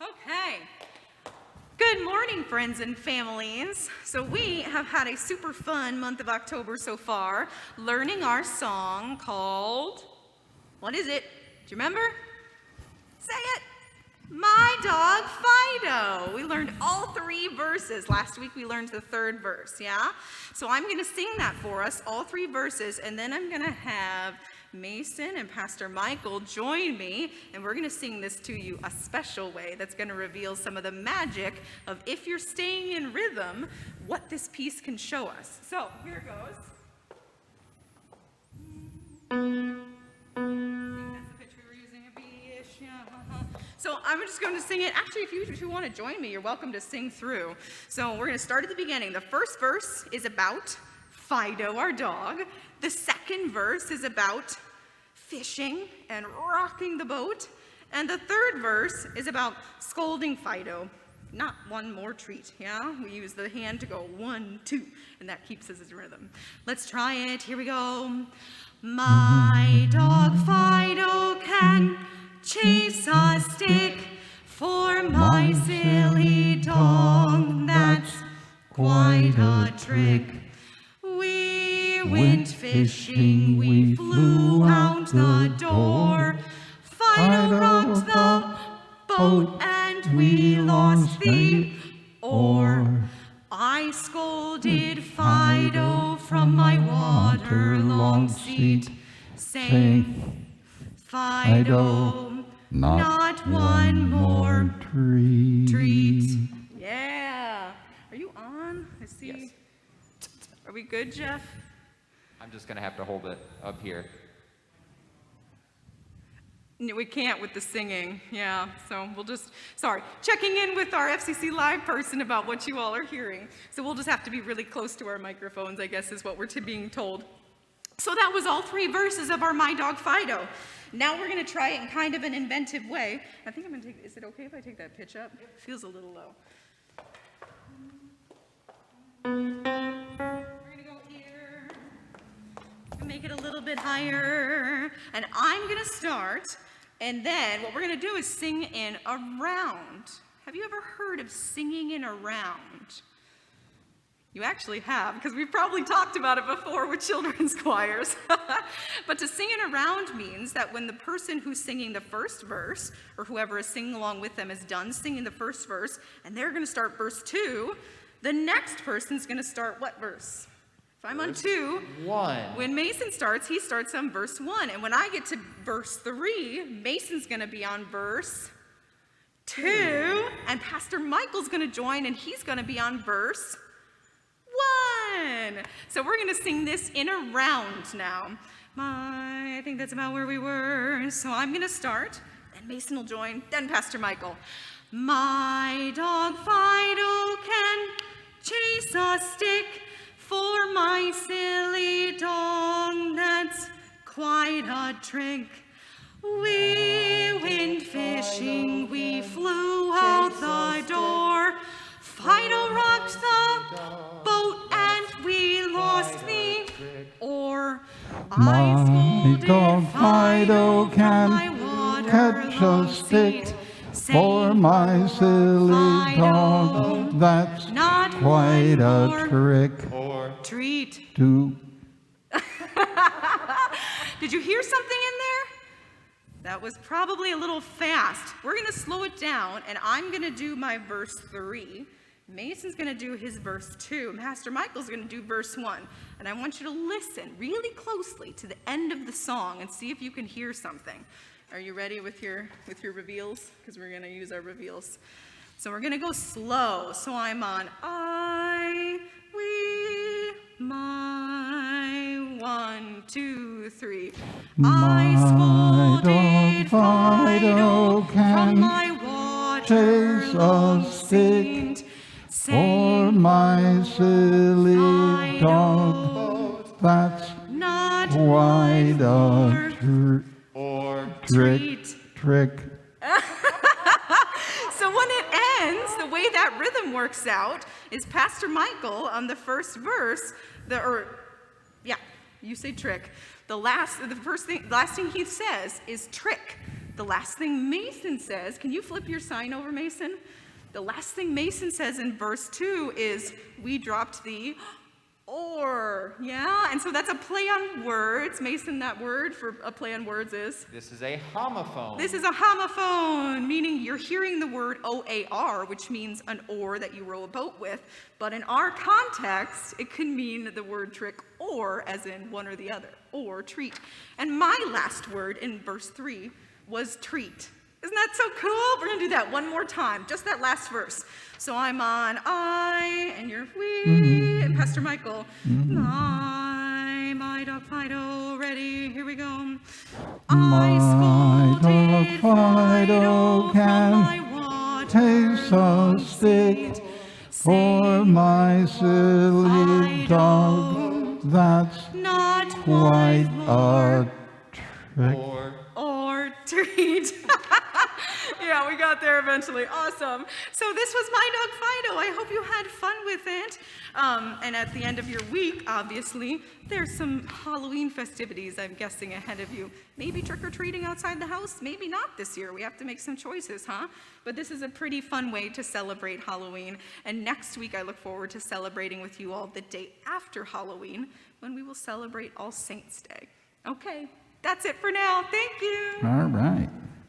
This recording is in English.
Okay. Good morning, friends and families. So we have had a super fun month of October so far, learning our song called, what is it? Do you remember? Say it. My Dog Fido. We learned all 3 verses. Last week we learned the 3rd verse, yeah? So I'm going to sing that for us, all 3 verses, and then I'm going to have Mason and Pastor Michael join me, and we're going to sing this to you a special way that's going to reveal some of the magic of, if you're staying in rhythm, what this piece can show us. So here it goes. I think that's the pitch we were using, a B-ish, yeah. So I'm just going to sing it. Actually, if you want to join me, you're welcome to sing through. So we're going to start at the beginning. The first verse is about Fido, our dog. The second verse is about fishing and rocking the boat. And the third verse is about scolding Fido. Not one more treat, yeah? We use the hand to go 1, 2, and that keeps us in rhythm. Let's try it. Here we go. My dog Fido can chase a stick for my silly dog. That's quite a trick. We went fishing, we flew out the door. Fido rocked the boat and we lost the oar. I scolded Fido from my waterlogged seat, saying, Fido, not one more treat. Yeah. Are you on? I see. Yes. Are we good, Jeff? I'm just going to have to hold it up here. No, we can't with the singing, yeah, so we'll just, checking in with our FCC Live person about what you all are hearing. So we'll just have to be really close to our microphones, I guess, is what we're being told. So that was all 3 verses of our My Dog Fido. Now we're going to try it in kind of an inventive way. I think I'm going to take, is it okay if I take that pitch up? It feels a little low. We're going to go here, and make it a little bit higher, and I'm going to start. And then what we're going to do is sing in a round. Have you ever heard of singing in a round? You actually have, because we've probably talked about it before with children's choirs. But to sing in a round means that when the person who's singing the first verse, or whoever is singing along with them, is done singing the first verse, and they're going to start verse 2, the next person's going to start what verse? If I'm on 2, 1. When Mason starts, he starts on verse 1. And when I get to verse 3, Mason's going to be on verse 2. And Pastor Michael's going to join, and he's going to be on verse 1. So we're going to sing this in a round now. I think that's about where we were. So I'm going to start, then Mason will join, then Pastor Michael. My dog Fido can chase a stick for my silly dog, that's quite a trick. We went fishing, we flew out the door. Fido rocked the boat and we lost the oar. My dog Fido can catch a stick for my silly dog. That's not quite a trick treat. to. Did you hear something in there? That was probably a little fast. We're going to slow it down, and I'm going to do my verse 3. Mason's going to do his verse 2. And Pastor Michael's going to do verse 1. And I want you to listen really closely to the end of the song and see if you can hear something. Are you ready with your reveals? Because we're going to use our reveals. So we're going to go slow. So I'm on I, we, my, 1, 2, 3. I scolded Fido from my chase a water stick for my silly dog. That's not quite a treat. trick. So when it ends, the way that rhythm works out is Pastor Michael on the first verse, you say trick. The last thing he says is trick. The last thing Mason says, can you flip your sign over, Mason? The last thing Mason says in verse 2 is, we dropped the or, yeah? And so that's a play on words. Mason, that word for a play on words is? This is a homophone. This is a homophone, meaning you're hearing the word O-A-R, which means an oar that you row a boat with. But in our context, it can mean the word trick or, as in one or the other, or treat. And my last word in verse 3 was treat. Isn't that so cool? We're going to do that one more time, just that last verse. So I'm on I, and you're we, and Pastor Michael. My dog Fido, ready, here we go. I My scolded dog Fido from can my taste water a stick saying, for my silly dog. That's not quite wise, Lord, a trick. or treat. Yeah, we got there eventually. Awesome. So this was My Dog Fido. I hope you had fun with it. And at the end of your week, obviously, there's some Halloween festivities, I'm guessing, ahead of you. Maybe trick-or-treating outside the house, maybe not this year. We have to make some choices, huh? But this is a pretty fun way to celebrate Halloween. And next week, I look forward to celebrating with you all the day after Halloween, when we will celebrate All Saints' Day. Okay, that's it for now. Thank you. All right.